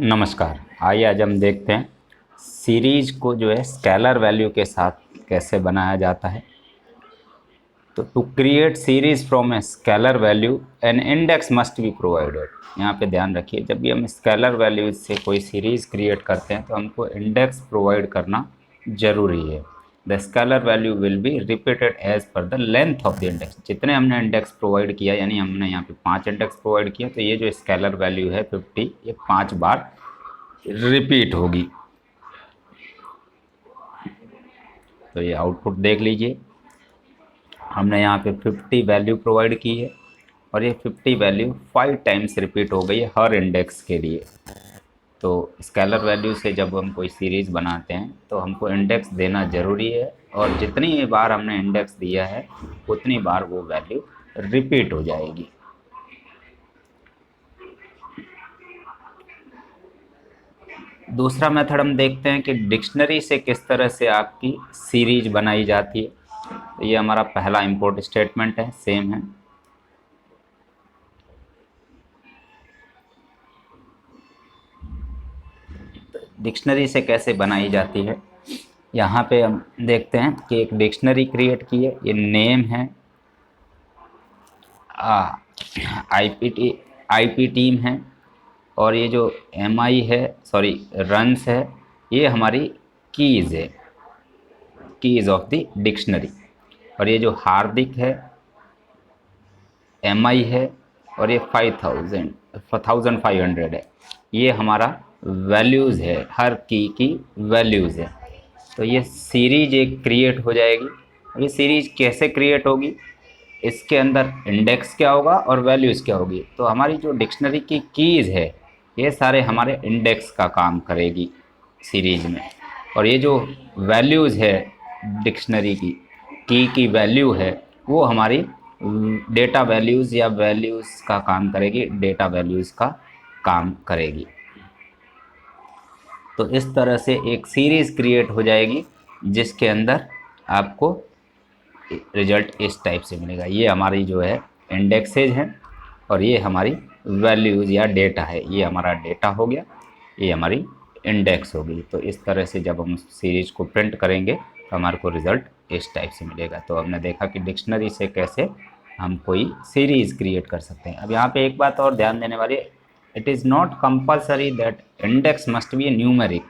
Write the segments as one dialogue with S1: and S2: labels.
S1: नमस्कार। आइए आज हम देखते हैं सीरीज को जो है स्केलर वैल्यू के साथ कैसे बनाया जाता है। तो to create series from a scalar value an index must be provided. यहाँ पे ध्यान रखिए, जब भी हम स्केलर वैल्यू से कोई सीरीज क्रिएट करते हैं तो हमको इंडेक्स प्रोवाइड करना जरूरी है। The scalar value will be repeated as per the length of the index. जितने हमने इंडेक्स प्रोवाइड किया, यानी हमने यहाँ पे 5 इंडेक्स प्रोवाइड किया, तो ये जो स्केलर वैल्यू है 50, ये 5 बार रिपीट होगी। तो ये आउटपुट देख लीजिए, हमने यहाँ पे 50 वैल्यू प्रोवाइड की है और ये 50 वैल्यू 5 टाइम्स रिपीट हो गई है हर इंडेक्स के लिए। तो स्केलर वैल्यू से जब हम कोई सीरीज़ बनाते हैं तो हमको इंडेक्स देना ज़रूरी है, और जितनी बार हमने इंडेक्स दिया है उतनी बार वो वैल्यू रिपीट हो जाएगी। दूसरा मेथड हम देखते हैं कि डिक्शनरी से किस तरह से आपकी सीरीज बनाई जाती है। तो ये हमारा पहला इंपोर्ट स्टेटमेंट है, सेम है। डिक्शनरी से कैसे बनाई जाती है, यहाँ पे हम देखते हैं कि एक डिक्शनरी क्रिएट की है। ये नेम है, आईपी टीम है, और ये जो एमआई है, सॉरी रन्स है, ये हमारी कीज़ है, कीज़ ऑफ द डिक्शनरी। और ये जो हार्दिक है, एमआई है, और ये 5500 है, ये हमारा वैल्यूज़ है, हर की वैल्यूज़ है। तो ये सीरीज एक क्रिएट हो जाएगी। अब ये सीरीज कैसे क्रिएट होगी, इसके अंदर इंडेक्स क्या होगा और वैल्यूज़ क्या होगी। तो हमारी जो डिक्शनरी की कीज़ है, ये सारे हमारे इंडेक्स का काम करेगी सीरीज में, और ये जो वैल्यूज़ है डिक्शनरी की वैल्यू है, वो हमारी डेटा वैल्यूज़ या वैल्यूज़ का काम करेगी, डेटा वैल्यूज़ का काम करेगी। तो इस तरह से एक सीरीज़ क्रिएट हो जाएगी जिसके अंदर आपको रिजल्ट इस टाइप से मिलेगा। ये हमारी जो है इंडेक्सेज हैं, और ये हमारी वैल्यूज़ या डेटा है। ये हमारा डेटा हो गया, ये हमारी इंडेक्स होगी। तो इस तरह से जब हम सीरीज को प्रिंट करेंगे तो हमारे को रिज़ल्ट इस टाइप से मिलेगा। तो हमने देखा कि डिक्शनरी से कैसे हम कोई सीरीज़ क्रिएट कर सकते हैं। अब यहाँ पे एक बात और ध्यान देने वाली है, it is not compulsory that index must B numeric.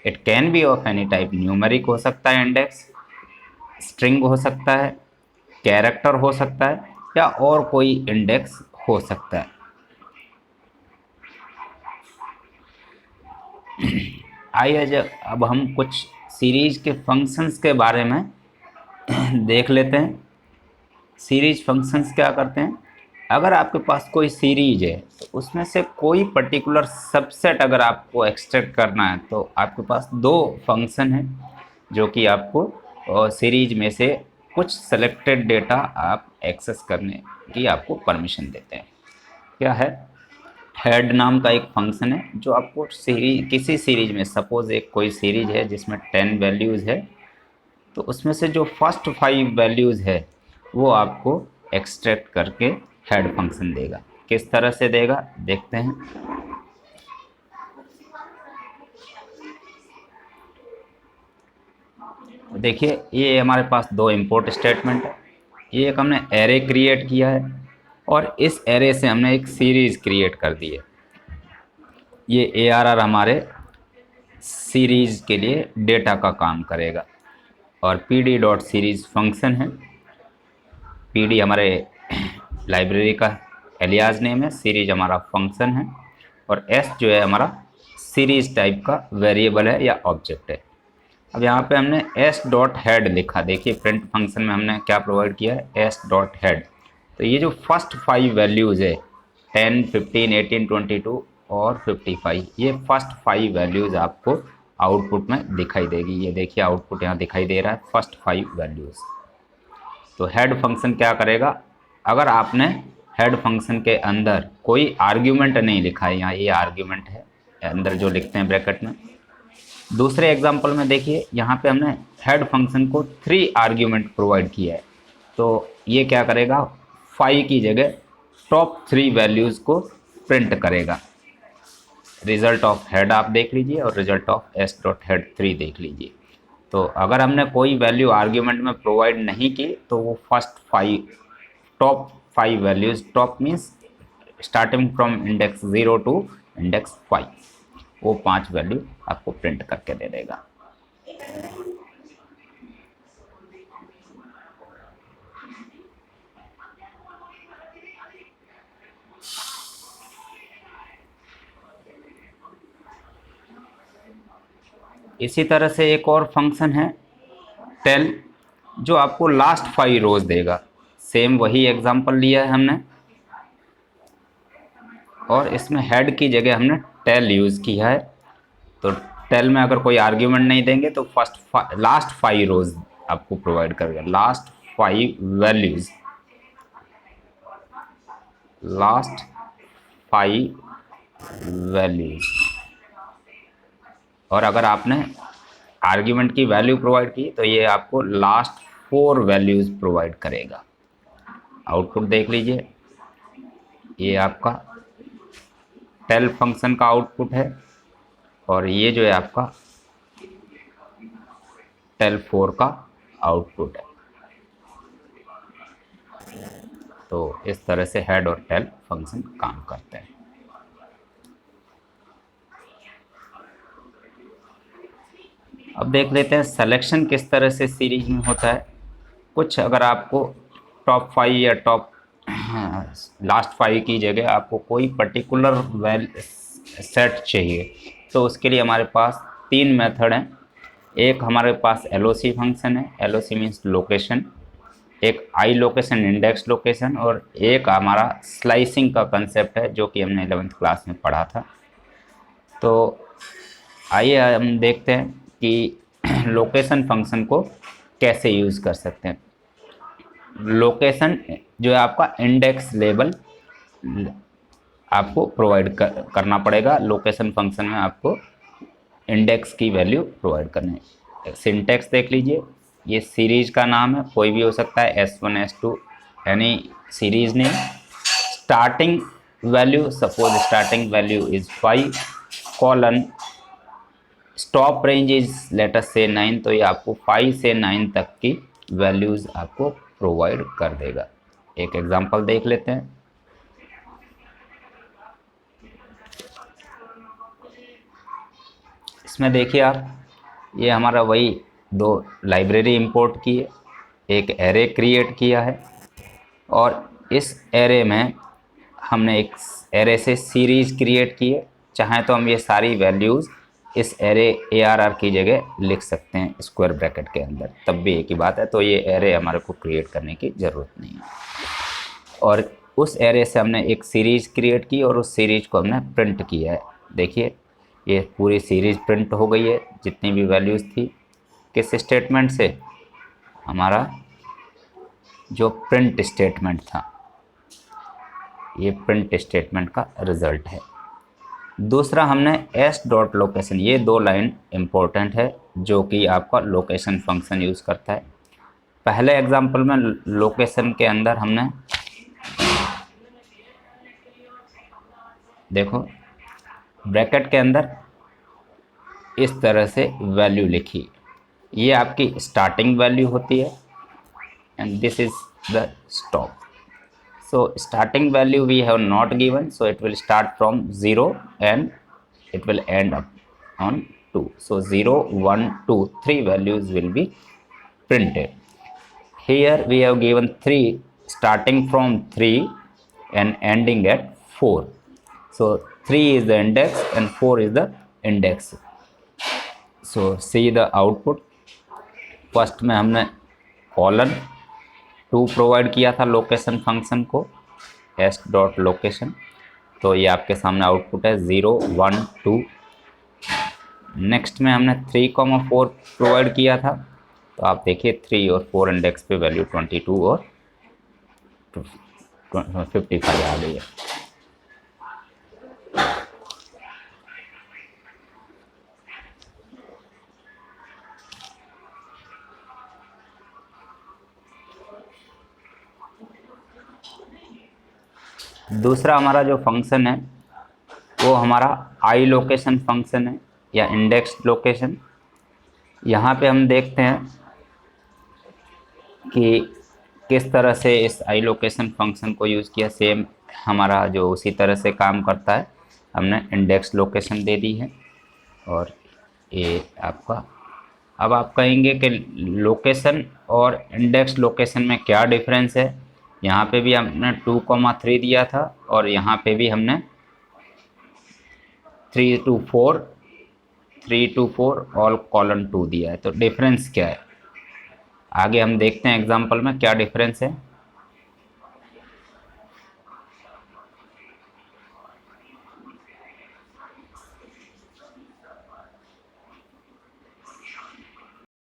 S1: It can be of any type. Numeric हो सकता है इंडेक्स, स्ट्रिंग हो सकता है, कैरेक्टर हो सकता है, या और कोई इंडेक्स हो सकता है। आइए अब हम कुछ सीरीज के फंक्शंस के बारे में देख लेते हैं। सीरीज फंक्शंस क्या करते हैं, अगर आपके पास कोई सीरीज है तो उसमें से कोई पर्टिकुलर सबसेट अगर आपको एक्सट्रैक्ट करना है, तो आपके पास दो फंक्शन हैं जो कि आपको सीरीज में से कुछ सेलेक्टेड डेटा आप एक्सेस करने की आपको परमिशन देते हैं। क्या है, हेड नाम का एक फंक्शन है जो आपको सीरीज, किसी सीरीज में, सपोज एक कोई सीरीज है जिसमें 10 वैल्यूज़ है, तो उसमें से जो फर्स्ट 5 वैल्यूज़ है वो आपको एक्सट्रैक्ट करके हेड फंक्शन देगा। किस तरह से देगा देखते हैं। देखिए, ये हमारे पास दो इंपोर्ट स्टेटमेंट है। ये एक हमने एरे क्रिएट किया है, और इस एरे से हमने एक सीरीज़ क्रिएट कर दी है। ये ARR हमारे सीरीज़ के लिए डेटा का काम करेगा, और pd.series फंक्शन है। pd हमारे लाइब्रेरी का एलियास नेम है, सीरीज हमारा फंक्शन है, और s जो है हमारा सीरीज टाइप का वेरिएबल है या ऑब्जेक्ट है। अब यहाँ पे हमने s.head लिखा। देखिए, प्रिंट फंक्शन में हमने क्या प्रोवाइड किया है, s.head। तो ये जो फर्स्ट 5 वैल्यूज़ है, 10, 15, 18, 22 और 55, ये फर्स्ट 5 वैल्यूज़ आपको आउटपुट में दिखाई देगी। ये देखिए, आउटपुट यहाँ दिखाई दे रहा है, फर्स्ट 5 वैल्यूज़। तो हेड फंक्शन क्या करेगा, अगर आपने हेड फंक्शन के अंदर कोई आर्ग्यूमेंट नहीं लिखा है, यहाँ ये आर्ग्यूमेंट है अंदर जो लिखते हैं ब्रैकेट में। दूसरे एग्जांपल में देखिए, यहाँ पे हमने हेड फंक्शन को 3 आर्ग्यूमेंट प्रोवाइड किया है। तो ये क्या करेगा, 5 की जगह टॉप 3 वैल्यूज़ को प्रिंट करेगा। रिजल्ट ऑफ हेड आप देख लीजिए और result of S dot head 3 देख लीजिए। तो अगर हमने कोई वैल्यू आर्ग्यूमेंट में प्रोवाइड नहीं की तो वो first 5 top 5 values, top means starting from index 0 to index 5, वो 5 वैल्यू आपको प्रिंट करके दे देगा। इसी तरह से एक और फंक्शन है टेल, जो आपको लास्ट 5 रोज देगा। सेम वही एग्जांपल लिया है हमने और इसमें हेड की जगह हमने टेल यूज़ किया है। तो टेल में अगर कोई आर्ग्यूमेंट नहीं देंगे तो लास्ट 5 रोज आपको प्रोवाइड करेगा, लास्ट 5 वैल्यूज, लास्ट 5 वैल्यूज। और अगर आपने आर्ग्यूमेंट की वैल्यू प्रोवाइड की तो ये आपको लास्ट 4 वैल्यूज प्रोवाइड करेगा। आउटपुट देख लीजिए, ये आपका टेल फंक्शन का आउटपुट है और ये जो है आपका टेल 4 का आउटपुट है। तो इस तरह से हेड और टेल फंक्शन काम करते हैं। अब देख लेते हैं सिलेक्शन किस तरह से सीरीज में होता है। कुछ अगर आपको टॉप 5 या टॉप लास्ट 5 की जगह आपको कोई पर्टिकुलर सेट चाहिए तो उसके लिए हमारे पास 3 मेथड हैं। एक हमारे पास LOC फंक्शन है, LOC मीन्स लोकेशन, एक आई लोकेशन इंडेक्स लोकेशन, और एक हमारा स्लाइसिंग का कंसेप्ट है जो कि हमने 11th क्लास में पढ़ा था। तो आइए हम देखते हैं कि लोकेशन फंक्शन को कैसे यूज़ कर सकते हैं। लोकेशन जो है आपका इंडेक्स लेबल आपको प्रोवाइड करना पड़ेगा। लोकेशन फंक्शन में आपको इंडेक्स की वैल्यू प्रोवाइड करनी है। सिंटेक्स देख लीजिए, ये सीरीज का नाम है, कोई भी हो सकता है, S1 S2 यानी series name. Starting value, suppose starting value is 5 colon stop range is let us से 9, तो ये आपको 5 से 9 तक की वैल्यूज आपको प्रोवाइड कर देगा। एक एग्जांपल देख लेते हैं। इसमें देखिए आप, ये हमारा वही 2 लाइब्रेरी इंपोर्ट की है, एक एरे क्रिएट किया है और इस एरे में हमने एक एरे से सीरीज क्रिएट की है। चाहें तो हम ये सारी वैल्यूज़ इस एरे ARR की जगह लिख सकते हैं स्क्वायर ब्रैकेट के अंदर, तब भी एक ही बात है। तो ये एरे हमारे को क्रिएट करने की ज़रूरत नहीं है। और उस एरे से हमने एक सीरीज क्रिएट की और उस सीरीज को हमने प्रिंट किया है। देखिए ये पूरी सीरीज प्रिंट हो गई है जितनी भी वैल्यूज़ थी। किस स्टेटमेंट से? हमारा जो प्रिंट स्टेटमेंट था, ये प्रिंट स्टेटमेंट का रिज़ल्ट है। दूसरा हमने S डॉट लोकेशन, ये 2 लाइन इम्पोर्टेंट है जो कि आपका लोकेशन फंक्शन यूज़ करता है। पहले एग्जांपल में लोकेशन के अंदर हमने देखो ब्रैकेट के अंदर इस तरह से वैल्यू लिखी, ये आपकी स्टार्टिंग वैल्यू होती है and this is the stop. So starting value we have not given, so it will start from 0 and it will end up on 2. So 0, 1, 2, 3 values will be printed. Here we have given 3 starting from 3 and ending at 4. So 3 is the index and 4 is the index. So see the output. First में हमने colon 2 provide किया था location function को, S dot location, तो ये आपके सामने output है 0, 1, 2। नेक्स्ट में हमने 3,4 प्रोवाइड किया था, तो आप देखिए 3 और 4 इंडेक्स पे वैल्यू 22 और 55 आ गई है। दूसरा हमारा जो फंक्शन है वो हमारा आई लोकेशन फंक्शन है या इंडेक्स लोकेशन। यहाँ पे हम देखते हैं कि किस तरह से इस आई लोकेशन फंक्शन को यूज़ किया। सेम हमारा जो उसी तरह से काम करता है, हमने इंडेक्स लोकेशन दे दी है। और ये आपका, अब आप कहेंगे कि लोकेशन और इंडेक्स लोकेशन में क्या डिफरेंस है। यहाँ पे भी हमने 2,3 दिया था और यहाँ पे भी हमने 3 to 4 और कॉलन 2 दिया है। तो डिफरेंस क्या है, आगे हम देखते हैं एग्जांपल में क्या डिफरेंस है।